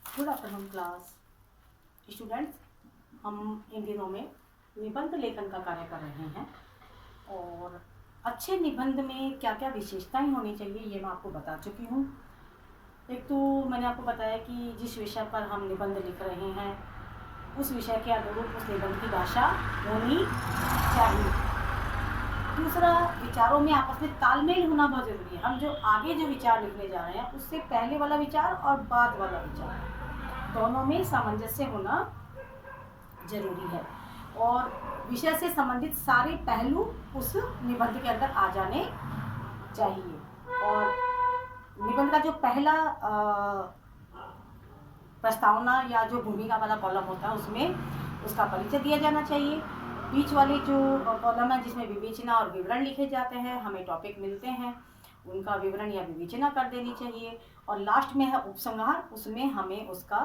Good afternoon class students. हम इन दिनों में निबंध लेखन का कार्य कर रहे हैं और अच्छे निबंध में क्या क्या विशेषताएं होनी चाहिए ये मैं आपको बता चुकी हूँ। एक तो मैंने आपको बताया कि जिस विषय पर हम निबंध लिख रहे हैं उस विषय के अनुरूप उस निबंध की भाषा होनी चाहिए। दूसरा, विचारों में आपस में तालमेल होना बहुत ज़रूरी है। हम जो आगे जो विचार लिखने जा रहे हैं उससे पहले वाला विचार और बाद वाला विचार दोनों में सामंजस्य होना जरूरी है और विषय से संबंधित सारे पहलू उस निबंध के अंदर आ जाने चाहिए। और निबंध का जो पहला प्रस्तावना या जो भूमिका वाला कॉलम होता है उसमें उसका परिचय दिया जाना चाहिए। बीच वाले जो कॉलम है जिसमें विवेचना और विवरण लिखे जाते हैं, हमें टॉपिक मिलते हैं, उनका विवरण या विवेचना कर देनी चाहिए। और लास्ट में है उपसंहार, उसमें हमें उसका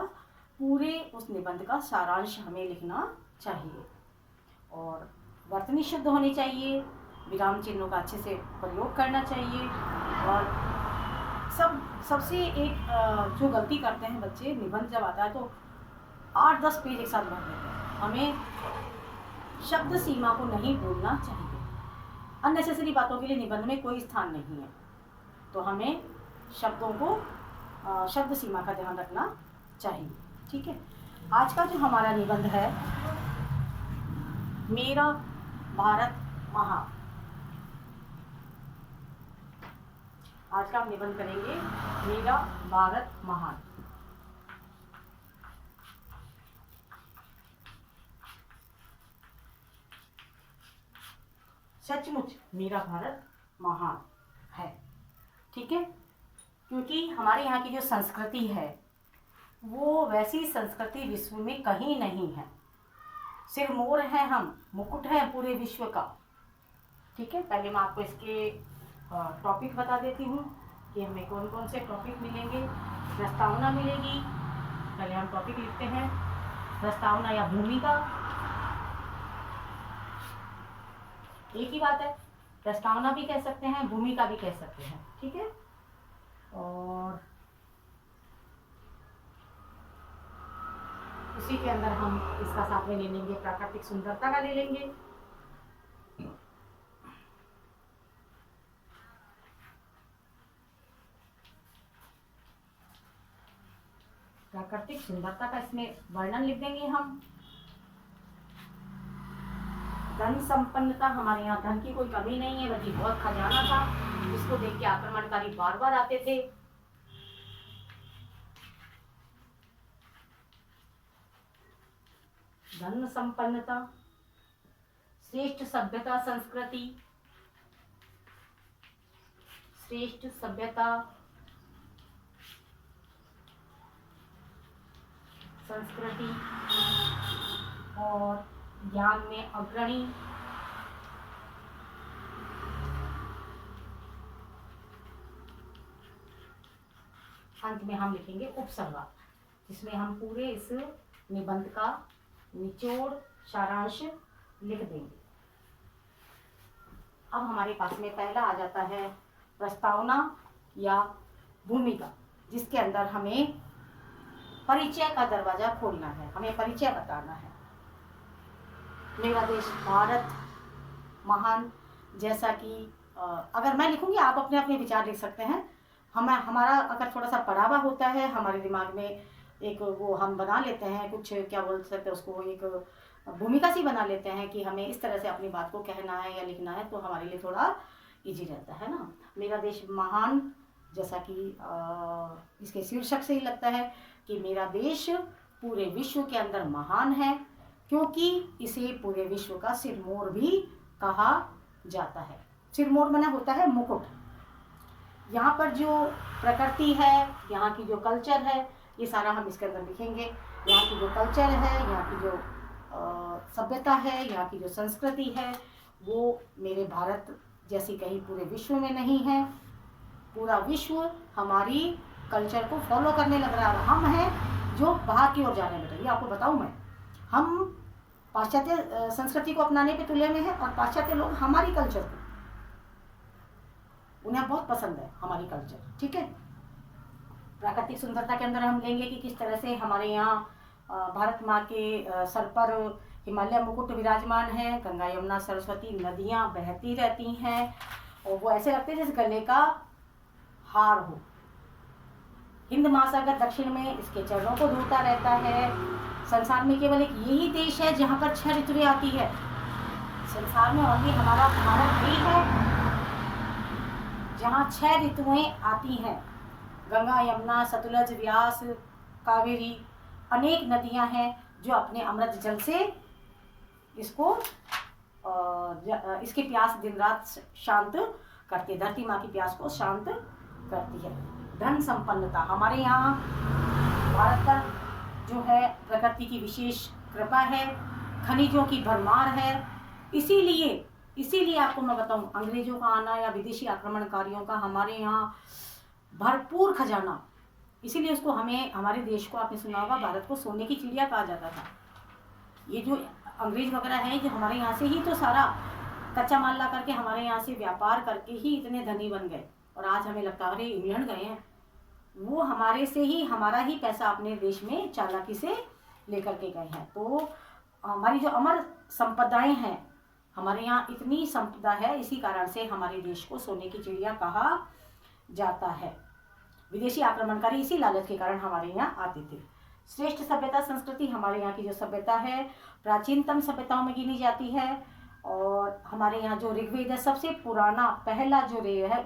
पूरे उस निबंध का सारांश हमें लिखना चाहिए। और वर्तनी शुद्ध होनी चाहिए, विराम चिन्हों का अच्छे से प्रयोग करना चाहिए। और सबसे एक जो गलती करते हैं बच्चे, निबंध जब आता है तो 8-10 पेज एक साथ भर देते हैं। हमें शब्द सीमा को नहीं भूलना चाहिए। अननेसेसरी बातों के लिए निबंध में कोई स्थान नहीं है, तो हमें शब्दों को शब्द सीमा का ध्यान रखना चाहिए। ठीक है, आज का जो हमारा निबंध है मेरा भारत महान। आज का हम निबंध करेंगे मेरा भारत महान। सचमुच मेरा भारत महान है। ठीक है, क्योंकि हमारे यहाँ की जो संस्कृति है वो वैसी संस्कृति विश्व में कहीं नहीं है। सिरमौर हैं हम, मुकुट है पूरे विश्व का। ठीक है, पहले मैं आपको इसके टॉपिक बता देती हूँ कि हमें कौन कौन से टॉपिक मिलेंगे। प्रस्तावना मिलेगी, पहले हम टॉपिक लिखते हैं। प्रस्तावना या भूमिका एक ही बात है, प्रस्तावना भी कह सकते हैं, भूमिका भी कह सकते हैं। ठीक है, और उसी के अंदर हम इसका साथ में ले लेंगे प्राकृतिक सुंदरता का ले लेंगे। प्राकृतिक सुंदरता का इसमें वर्णन लिख देंगे हम। धन संपन्नता, हमारे यहाँ धन की कोई कमी नहीं है बल्कि बहुत खजाना था, इसको देख के आक्रमणकारी बार बार आते थे। धन संपन्नता, श्रेष्ठ सभ्यता संस्कृति, श्रेष्ठ सभ्यता संस्कृति और ज्ञान में अग्रणी। अंत में हम लिखेंगे उपसंहार, जिसमें हम पूरे इस निबंध का निचोड़ सारांश लिख देंगे। अब हमारे पास में पहला आ जाता है प्रस्तावना या भूमिका, जिसके अंदर हमें परिचय का दरवाजा खोलना है, हमें परिचय बताना है। मेरा देश भारत महान, जैसा कि अगर मैं लिखूंगी आप अपने अपने विचार लिख सकते हैं। हमारा अगर थोड़ा सा पढ़ा हुआ होता है, हमारे दिमाग में एक वो हम बना लेते हैं, कुछ क्या बोल सकते हैं उसको, एक भूमिका सी बना लेते हैं कि हमें इस तरह से अपनी बात को कहना है या लिखना है, तो हमारे लिए थोड़ा इजी रहता है ना। मेरा देश महान, जैसा कि इसके शीर्षक से ही लगता है कि मेरा देश पूरे विश्व के अंदर महान है, क्योंकि इसे पूरे विश्व का सिरमौर भी कहा जाता है। सिरमौर माना होता है मुकुट। यहाँ पर जो प्रकृति है, यहाँ की जो कल्चर है, ये सारा हम इसके अंदर लिखेंगे। यहाँ की जो कल्चर है, यहाँ की जो सभ्यता है, यहाँ की जो संस्कृति है, वो मेरे भारत जैसी कहीं पूरे विश्व में नहीं है। पूरा विश्व हमारी कल्चर को फॉलो करने लग रहा है। हम हैं जो बाहर की ओर जा रहे हैं। बेटा ये आपको बताऊं मैं, हम पाश्चात्य संस्कृति को अपनाने पे तुले में है और पाश्चात्य लोग हमारी कल्चर को, उन्हें बहुत पसंद है हमारी कल्चर। ठीक है, प्राकृतिक सुंदरता के अंदर हम लेंगे कि किस तरह से हमारे यहाँ भारत माँ के सर पर हिमालय मुकुट विराजमान है, गंगा यमुना सरस्वती नदियाँ बहती रहती हैं और वो ऐसे लगते हैं जैसे गले का हार हो। हिंद महासागर दक्षिण में इसके चरणों को धोता रहता है। संसार में केवल एक यही देश है जहाँ पर 6 ऋतुएं आती है। संसार में ओनली हमारा भारत ही है जहाँ 6 ऋतुएं आती हैं। गंगा यमुना सतलज व्यास कावेरी अनेक नदियां हैं जो अपने अमृत जल से इसको इसकी प्यास दिन रात शांत करती है, धरती माँ की प्यास को शांत करती है। धन संपन्नता हमारे यहाँ भारत का जो है प्रकृति की विशेष कृपा है, खनिजों की भरमार है। इसीलिए आपको मैं बताऊं, अंग्रेजों का आना या विदेशी आक्रमणकारियों का हमारे यहाँ भरपूर खजाना, इसीलिए उसको हमें हमारे देश को आपने सुना होगा भारत को सोने की चिड़िया कहा जाता था। ये जो अंग्रेज वगैरह हैं जो हमारे यहाँ से ही तो सारा कच्चा माल ला करके हमारे यहाँ से व्यापार करके ही इतने धनी बन गए और आज हमें लगता है अरे इंग्लैंड गए हैं। वो हमारे से ही हमारा ही पैसा अपने देश में चालाकी से लेकर के गए हैं। तो हमारी जो अमर संपदाएं हैं, हमारे यहाँ इतनी संपदा है, इसी कारण से हमारे देश को सोने की चिड़िया कहा जाता है। विदेशी आक्रमणकारी इसी लालच के कारण हमारे यहाँ आते थे। श्रेष्ठ सभ्यता संस्कृति हमारे यहाँ की जो सभ्यता है प्राचीनतम सभ्यताओं में गिनी जाती है और हमारे यहाँ जो ऋग्वेद है सबसे पुराना पहला जो ऋग है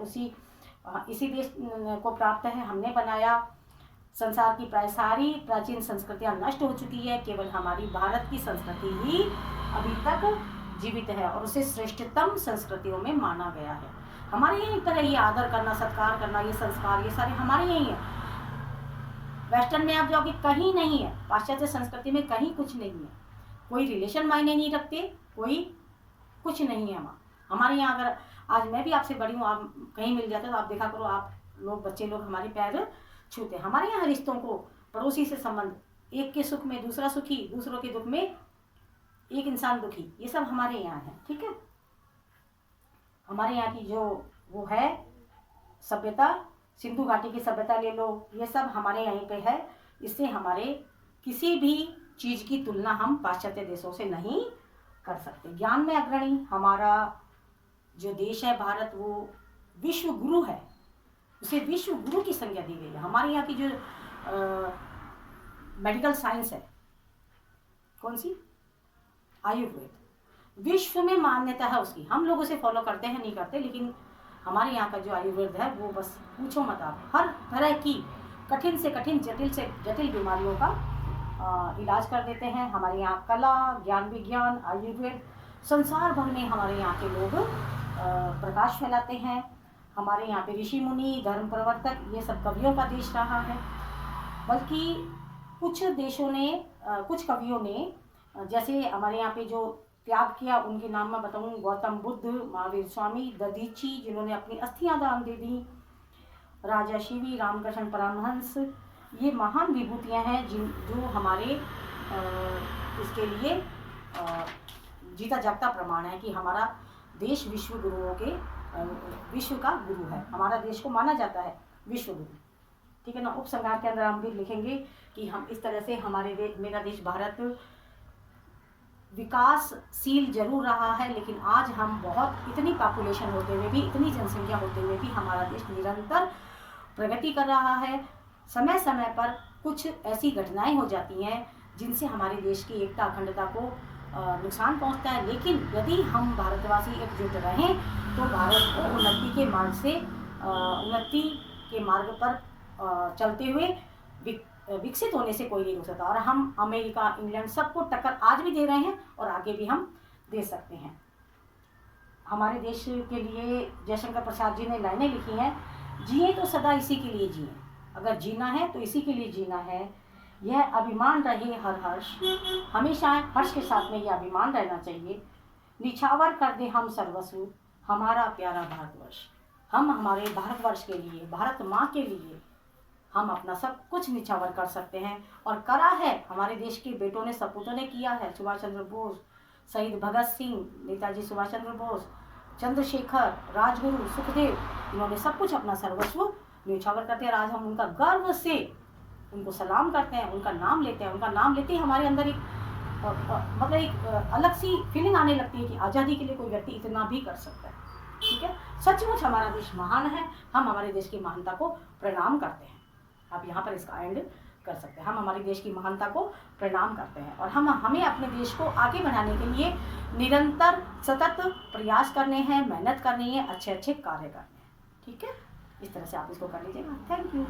इसी देश को प्राप्त है, हमने बनाया। संसार की प्राय सारी प्राचीन संस्कृतियाँ नष्ट हो चुकी है, केवल हमारी भारत की संस्कृति ही अभी तक जीवित है और उसे श्रेष्ठतम संस्कृतियों में माना गया है। हमारे यहीं पर ये आदर करना, सत्कार करना, ये संस्कार, ये सारे हमारे यहीं है। वेस्टर्न में आप जाओगे कहीं नहीं है, पाश्चात्य संस्कृति में कहीं कुछ नहीं है। कोई रिलेशन मायने नहीं रखते, कोई कुछ नहीं है वहाँ। हमारे यहाँ अगर आज मैं भी आपसे बड़ी हूँ, आप कहीं मिल जाते तो आप देखा करो, आप लोग बच्चे लोग हमारे पैर छूते। हमारे यहाँ रिश्तों को पड़ोसी से संबंध, एक के सुख में दूसरा सुखी, दूसरों के दुख में एक इंसान दुखी, ये सब हमारे यहाँ है। ठीक है, हमारे यहाँ की जो वो है सभ्यता, सिंधु घाटी की सभ्यता ले लो, ये सब हमारे यहीं पे है। इससे हमारे किसी भी चीज़ की तुलना हम पाश्चात्य देशों से नहीं कर सकते। ज्ञान में अग्रणी हमारा जो देश है भारत, वो विश्व गुरु है, उसे विश्व गुरु की संज्ञा दी गई है। हमारे यहाँ की जो मेडिकल साइंस है, कौन सी, आयुर्वेद, विश्व में मान्यता है उसकी। हम लोग उसे फॉलो करते हैं नहीं करते, लेकिन हमारे यहाँ का जो आयुर्वेद है वो बस पूछो मत आप, हर तरह की कठिन से कठिन, जटिल से जटिल बीमारियों का इलाज कर देते हैं। हमारे यहाँ कला, ज्ञान विज्ञान, आयुर्वेद, संसार भर में हमारे यहाँ के लोग प्रकाश फैलाते हैं। हमारे यहाँ पे ऋषि मुनि, धर्म प्रवर्तक, ये सब कवियों का देश रहा है। बल्कि कुछ देशों ने, कुछ कवियों ने, जैसे हमारे यहाँ पे जो त्याग किया उनके नाम में बताऊँ, गौतम बुद्ध, महावीर स्वामी, दधीची जिन्होंने अपनी अस्थियां दान दे दी, राजा शिवी, रामकृष्ण परमहंस, ये महान विभूतियां हैं जो हमारे इसके लिए जीता जागता प्रमाण है कि हमारा देश विश्व गुरुओं के विश्व का गुरु है। हमारा देश को माना जाता है विश्व गुरु। ठीक है ना। उपसंहार के अंदर हम भी लिखेंगे कि हम इस तरह से मेरा देश भारत विकासशील जरूर रहा है, लेकिन आज हम बहुत इतनी पॉपुलेशन होते हुए भी, इतनी जनसंख्या होते हुए भी हमारा देश निरंतर प्रगति कर रहा है। समय समय पर कुछ ऐसी घटनाएं हो जाती हैं जिनसे हमारे देश की एकता अखंडता को नुकसान पहुंचता है, लेकिन यदि हम भारतवासी एकजुट रहें तो भारत को उन्नति के मार्ग पर चलते हुए विकसित होने से कोई नहीं रोक सकता। और हम अमेरिका, इंग्लैंड सबको टक्कर आज भी दे रहे हैं और आगे भी हम दे सकते हैं। हमारे देश के लिए जयशंकर प्रसाद जी ने लाइनें लिखी हैं, जिए तो सदा इसी के लिए जिए, अगर जीना है तो इसी के लिए जीना है। यह अभिमान रहे हर हर्ष, हमेशा हर्ष के साथ में यह अभिमान रहना चाहिए। निछावर कर दे हम सर्वस्व हमारा प्यारा भारतवर्ष। हम हमारे भारतवर्ष के लिए, भारत माँ के लिए हम अपना सब कुछ निछावर कर सकते हैं और करा है। हमारे देश के बेटों ने, सपूतों ने किया है। सुभाष चंद्र बोस, शहीद भगत सिंह, नेताजी सुभाष चंद्र बोस, चंद्रशेखर, राजगुरु, सुखदेव, इन्होंने सब कुछ अपना सर्वस्व न्योछावर करते हैं और आज हम उनका गर्व से उनको सलाम करते हैं, उनका नाम लेते हैं। उनका नाम लेते ही हमारे अंदर एक मतलब एक अलग सी फीलिंग आने लगती है कि आज़ादी के लिए कोई व्यक्ति इतना भी कर सकता है। ठीक है, सचमुच हमारा देश महान है। हम हमारे देश की महानता को प्रणाम करते हैं। आप यहाँ पर इसका एंड कर सकते हैं। हम हमारे देश की महानता को प्रणाम करते हैं और हमें अपने देश को आगे बढ़ाने के लिए निरंतर सतत प्रयास करने हैं, मेहनत करनी है, अच्छे अच्छे कार्य करने हैं। ठीक है, इस तरह से आप इसको कर लीजिएगा। Thank you.